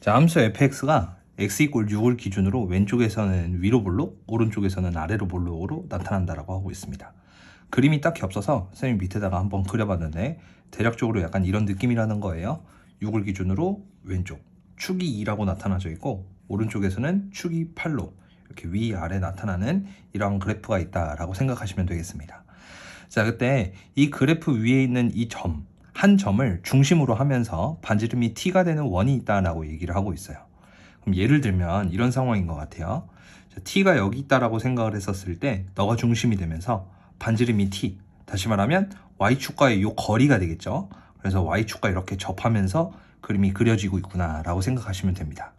자, 함수 fx가 x = 6을 기준으로 왼쪽에서는 위로 볼록, 오른쪽에서는 아래로 볼록으로 나타난다라고 하고 있습니다. 그림이 딱히 없어서 선생님 밑에다가 한번 그려봤는데 대략적으로 약간 이런 느낌이라는 거예요. 6을 기준으로 왼쪽, 축이 2라고 나타나져 있고 오른쪽에서는 축이 8로 이렇게 위아래 나타나는 이런 그래프가 있다라고 생각하시면 되겠습니다. 자, 그때 이 그래프 위에 있는 이 점, 한 점을 중심으로 하면서 반지름이 t가 되는 원이 있다라고 얘기를 하고 있어요. 그럼 예를 들면 이런 상황인 것 같아요. 자, t가 여기 있다라고 생각을 했었을 때 너가 중심이 되면서 반지름이 t, 다시 말하면 y축과의 이 거리가 되겠죠. 그래서 y축과 이렇게 접하면서 그림이 그려지고 있구나 라고 생각하시면 됩니다.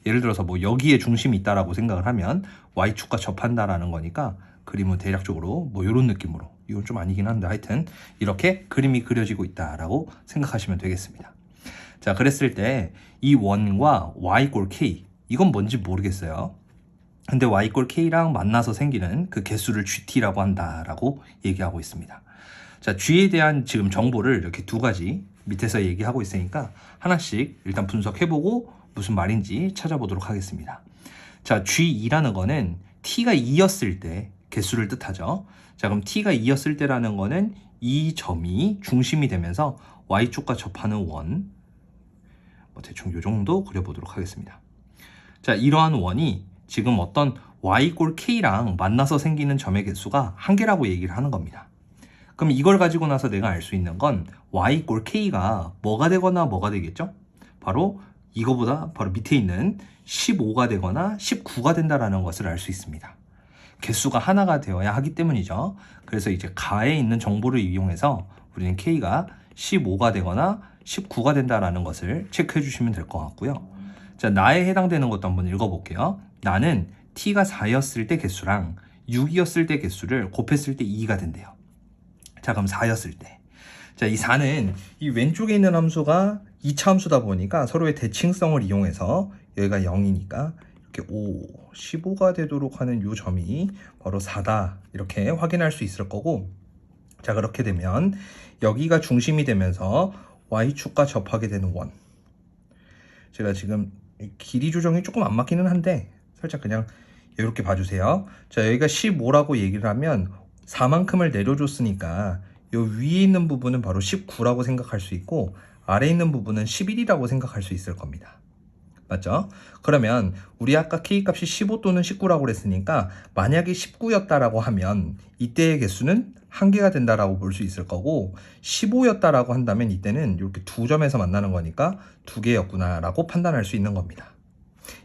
예를 들어서 뭐 여기에 중심이 있다라고 생각을 하면 y축과 접한다라는 거니까 그림은 대략적으로 뭐 이런 느낌으로, 이건 좀 아니긴 한데 하여튼 이렇게 그림이 그려지고 있다라고 생각하시면 되겠습니다. 자, 그랬을 때 이 원과 y = k, 이건 뭔지 모르겠어요. 근데 y = k랑 만나서 생기는 그 개수를 gt라고 한다라고 얘기하고 있습니다. 자, g에 대한 지금 정보를 이렇게 두 가지 밑에서 얘기하고 있으니까 하나씩 일단 분석해보고 무슨 말인지 찾아보도록 하겠습니다. 자, g2라는 거는 t가 2였을 때 개수를 뜻하죠. 자, 그럼 t가 2였을 때라는 거는 이 점이 중심이 되면서 y축과 접하는 원, 뭐 대충 요 정도 그려보도록 하겠습니다. 자, 이러한 원이 지금 어떤 y = k랑 만나서 생기는 점의 개수가 한 개라고 얘기를 하는 겁니다. 그럼 이걸 가지고 나서 내가 알 수 있는 건 y = k가 뭐가 되거나 뭐가 되겠죠? 바로 이거보다 바로 밑에 있는 15가 되거나 19가 된다라는 것을 알 수 있습니다. 개수가 하나가 되어야 하기 때문이죠. 그래서 이제 가에 있는 정보를 이용해서 우리는 k가 15가 되거나 19가 된다라는 것을 체크해 주시면 될 것 같고요. 자, 나에 해당되는 것도 한번 읽어볼게요. 나는 t가 4였을 때 개수랑 6이었을 때 개수를 곱했을 때 2가 된대요. 자, 그럼 4였을 때. 자, 이 4는 이 왼쪽에 있는 함수가 2차 함수다 보니까 서로의 대칭성을 이용해서 여기가 0이니까 이렇게 15가 되도록 하는 이 점이 바로 4다. 이렇게 확인할 수 있을 거고, 자, 그렇게 되면 여기가 중심이 되면서 y축과 접하게 되는 원. 제가 지금 길이 조정이 조금 안 맞기는 한데 살짝 그냥 이렇게 봐주세요. 자, 여기가 15라고 얘기를 하면 4만큼을 내려줬으니까 이 위에 있는 부분은 바로 19라고 생각할 수 있고 아래에 있는 부분은 11이라고 생각할 수 있을 겁니다. 맞죠? 그러면 우리 아까 k값이 15 또는 19라고 그랬으니까 만약에 19였다라고 하면 이때의 개수는 한 개가 된다라고 볼 수 있을 거고 15였다라고 한다면 이때는 이렇게 두 점에서 만나는 거니까 두 개였구나 라고 판단할 수 있는 겁니다.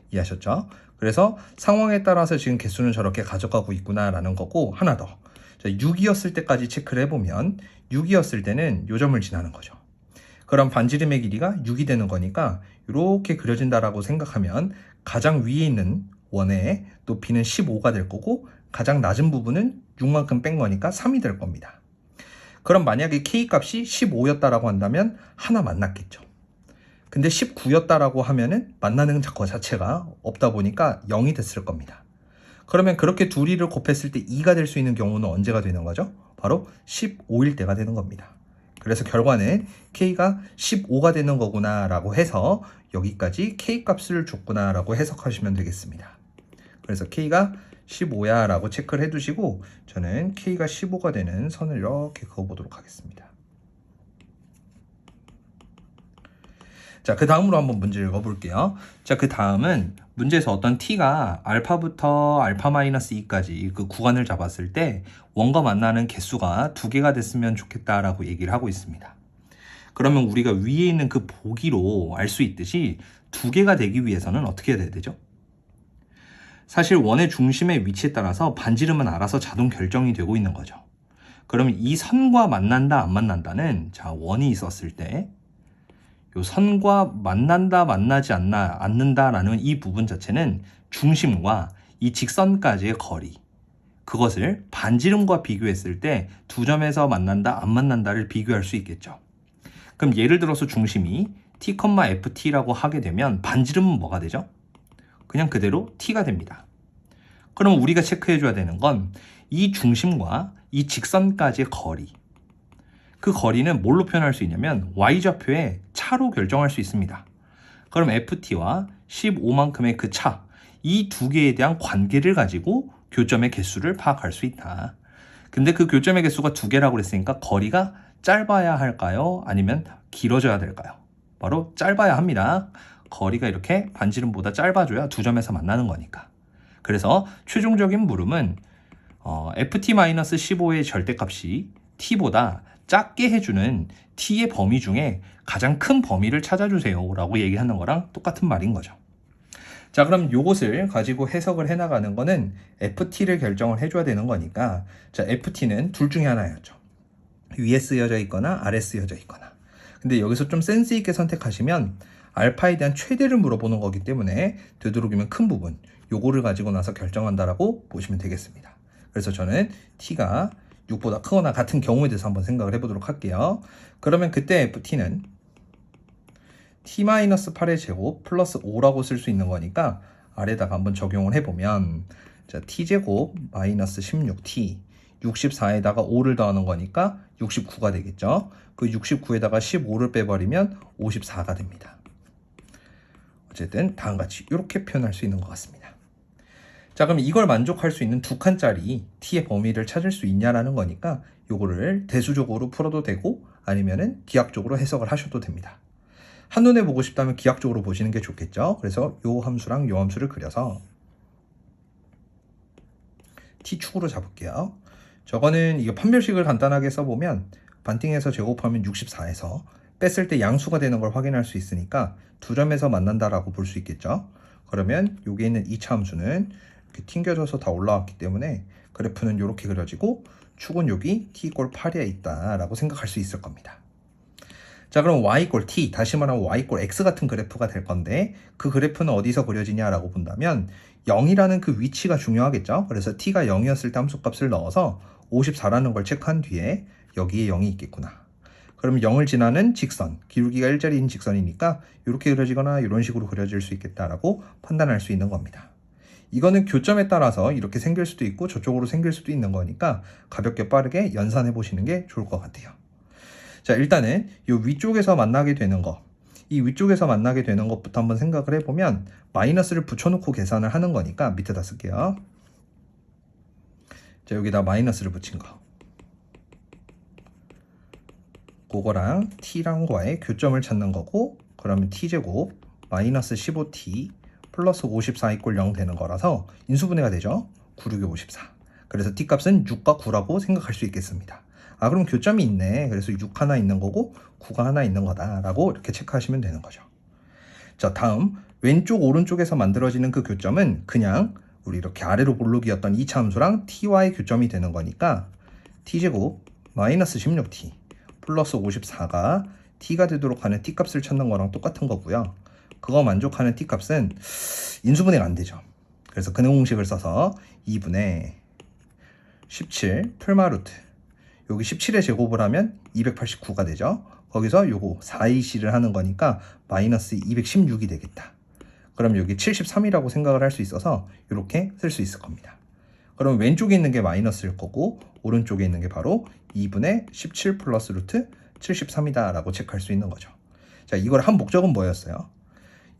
이해하셨죠? 그래서 상황에 따라서 지금 개수는 저렇게 가져가고 있구나 라는 거고, 하나 더. 자, 6이었을 때까지 체크를 해보면 6이었을 때는 요 점을 지나는 거죠. 그럼 반지름의 길이가 6이 되는 거니까 이렇게 그려진다라고 생각하면 가장 위에 있는 원의 높이는 15가 될 거고 가장 낮은 부분은 6만큼 뺀 거니까 3이 될 겁니다. 그럼 만약에 k값이 15였다라고 한다면 하나 만났겠죠. 근데 19였다라고 하면은 만나는 거 자체가 없다 보니까 0이 됐을 겁니다. 그러면 그렇게 둘이를 곱했을 때 2가 될 수 있는 경우는 언제가 되는 거죠? 바로 15일 때가 되는 겁니다. 그래서 결과는 k가 15가 되는 거구나 라고 해서 여기까지 k값을 줬구나 라고 해석하시면 되겠습니다. 그래서 k가 15야 라고 체크를 해두시고 저는 k가 15가 되는 선을 이렇게 그어보도록 하겠습니다. 자, 그 다음으로 한번 문제 읽어볼게요. 자, 그 다음은 문제에서 어떤 t가 알파부터 알파-2까지 그 구간을 잡았을 때 원과 만나는 개수가 두 개가 됐으면 좋겠다라고 얘기를 하고 있습니다. 그러면 우리가 위에 있는 그 보기로 알 수 있듯이 두 개가 되기 위해서는 어떻게 해야 되죠? 사실 원의 중심의 위치에 따라서 반지름은 알아서 자동 결정이 되고 있는 거죠. 그러면 이 선과 만난다 안 만난다는, 자, 원이 있었을 때 요 선과 만난다 만나지 않는다라는 이 부분 자체는 중심과 이 직선까지의 거리, 그것을 반지름과 비교했을 때 두 점에서 만난다 안 만난다를 비교할 수 있겠죠. 그럼 예를 들어서 중심이 t, ft라고 하게 되면 반지름은 뭐가 되죠? 그냥 그대로 t가 됩니다. 그럼 우리가 체크해 줘야 되는 건 이 중심과 이 직선까지의 거리, 그 거리는 뭘로 표현할 수 있냐면 y좌표의 차로 결정할 수 있습니다. 그럼 ft와 15만큼의 그 차, 이 두 개에 대한 관계를 가지고 교점의 개수를 파악할 수 있다. 근데 그 교점의 개수가 두 개라고 그랬으니까 거리가 짧아야 할까요? 아니면 길어져야 될까요? 바로 짧아야 합니다. 거리가 이렇게 반지름보다 짧아져야 두 점에서 만나는 거니까. 그래서 최종적인 물음은 ft-15의 절대값이 t보다 작게 해주는 t의 범위 중에 가장 큰 범위를 찾아주세요 라고 얘기하는 거랑 똑같은 말인 거죠. 자, 그럼 요것을 가지고 해석을 해나가는 거는 ft를 결정을 해줘야 되는 거니까, 자, ft는 둘 중에 하나였죠. 위에 쓰여져 있거나 아래 쓰여져 있거나. 근데 여기서 좀 센스 있게 선택하시면 알파에 대한 최대를 물어보는 거기 때문에 되도록이면 큰 부분, 요거를 가지고 나서 결정한다라고 보시면 되겠습니다. 그래서 저는 t가 6보다 크거나 같은 경우에 대해서 한번 생각을 해보도록 할게요. 그러면 그때 ft는 t-8의 제곱 플러스 5라고 쓸 수 있는 거니까 아래다가 한번 적용을 해보면, 자, t제곱 마이너스 16t 64에다가 5를 더하는 거니까 69가 되겠죠. 그 69에다가 15를 빼버리면 54가 됩니다. 어쨌든 다음같이 이렇게 표현할 수 있는 것 같습니다. 자, 그럼 이걸 만족할 수 있는 두 칸짜리 t의 범위를 찾을 수 있냐라는 거니까 요거를 대수적으로 풀어도 되고 아니면은 기하학적으로 해석을 하셔도 됩니다. 한눈에 보고 싶다면 기하학적으로 보시는 게 좋겠죠. 그래서 요 함수랑 요 함수를 그려서 t축으로 잡을게요. 저거는 이거 판별식을 간단하게 써보면 반띵해서 제곱하면 64에서 뺐을 때 양수가 되는 걸 확인할 수 있으니까 두 점에서 만난다라고 볼 수 있겠죠. 그러면 여기에 있는 2차 함수는 이렇게 튕겨져서 다 올라왔기 때문에 그래프는 이렇게 그려지고 축은 여기 t=8에 있다라고 생각할 수 있을 겁니다. 자, 그럼 y=t, 다시 말하면 y=x 같은 그래프가 될 건데 그 그래프는 어디서 그려지냐라고 본다면 0이라는 그 위치가 중요하겠죠. 그래서 t가 0이었을 때 함수값을 넣어서 54라는 걸 체크한 뒤에 여기에 0이 있겠구나. 그럼 0을 지나는 직선, 기울기가 일자리인 직선이니까 이렇게 그려지거나 이런 식으로 그려질 수 있겠다라고 판단할 수 있는 겁니다. 이거는 교점에 따라서 이렇게 생길 수도 있고 저쪽으로 생길 수도 있는 거니까 가볍게 빠르게 연산해 보시는 게 좋을 것 같아요. 자, 일단은 이 위쪽에서 만나게 되는 거, 이 위쪽에서 만나게 되는 것부터 한번 생각을 해보면 마이너스를 붙여놓고 계산을 하는 거니까 밑에다 쓸게요. 자, 여기다 마이너스를 붙인 거, 그거랑 t랑과의 교점을 찾는 거고, 그러면 t제곱 마이너스 15t 플러스 54 = 0 되는 거라서 인수분해가 되죠. 9, 6에 54. 그래서 t값은 6과 9라고 생각할 수 있겠습니다. 아, 그럼 교점이 있네. 그래서 6 하나 있는 거고 9가 하나 있는 거다라고 이렇게 체크하시면 되는 거죠. 자, 다음 왼쪽 오른쪽에서 만들어지는 그 교점은 그냥 우리 이렇게 아래로 볼록이었던 2차 함수랑 t와의 교점이 되는 거니까 t제곱 마이너스 16t 플러스 54가 t가 되도록 하는 t값을 찾는 거랑 똑같은 거고요. 그거 만족하는 t값은 인수분해가 안 되죠. 그래서 근해 공식을 써서 2분의 17 풀마루트, 여기 17의 제곱을 하면 289가 되죠. 거기서 요거 4EC를 하는 거니까 마이너스 216이 되겠다. 그럼 여기 73이라고 생각을 할 수 있어서 이렇게 쓸 수 있을 겁니다. 그럼 왼쪽에 있는 게 마이너스일 거고 오른쪽에 있는 게 바로 2분의 17 플러스 루트 73이다 라고 체크할 수 있는 거죠. 자, 이걸 한 목적은 뭐였어요?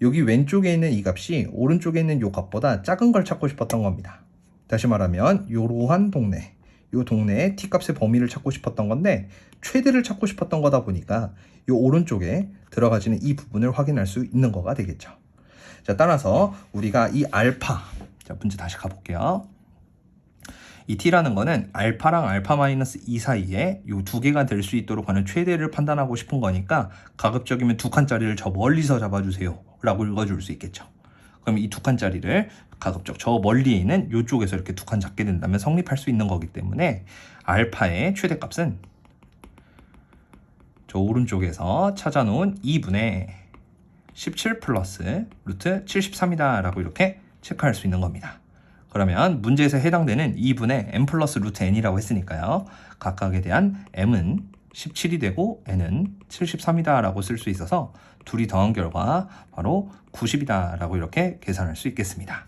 여기 왼쪽에 있는 이 값이 오른쪽에 있는 이 값보다 작은 걸 찾고 싶었던 겁니다. 다시 말하면 이러한 동네, 이 동네의 t값의 범위를 찾고 싶었던 건데 최대를 찾고 싶었던 거다 보니까 이 오른쪽에 들어가지는 이 부분을 확인할 수 있는 거가 되겠죠. 자, 따라서 우리가 이 알파, 자, 문제 다시 가볼게요. 이 t라는 거는 알파랑 알파 마이너스 2 사이에 이 두 개가 될 수 있도록 하는 최대를 판단하고 싶은 거니까 가급적이면 두 칸짜리를 저 멀리서 잡아주세요 라고 읽어줄 수 있겠죠. 그럼 이 두 칸짜리를 가급적 저 멀리에 있는 이쪽에서 이렇게 두 칸 잡게 된다면 성립할 수 있는 거기 때문에 알파의 최대값은 저 오른쪽에서 찾아놓은 2분의 17 플러스 루트 73이다 라고 이렇게 체크할 수 있는 겁니다. 그러면 문제에서 해당되는 2분의 m 플러스 루트 n이라고 했으니까요. 각각에 대한 m은 17이 되고 n은 73이다 라고 쓸 수 있어서 둘이 더한 결과 바로 90이다 라고 이렇게 계산할 수 있겠습니다.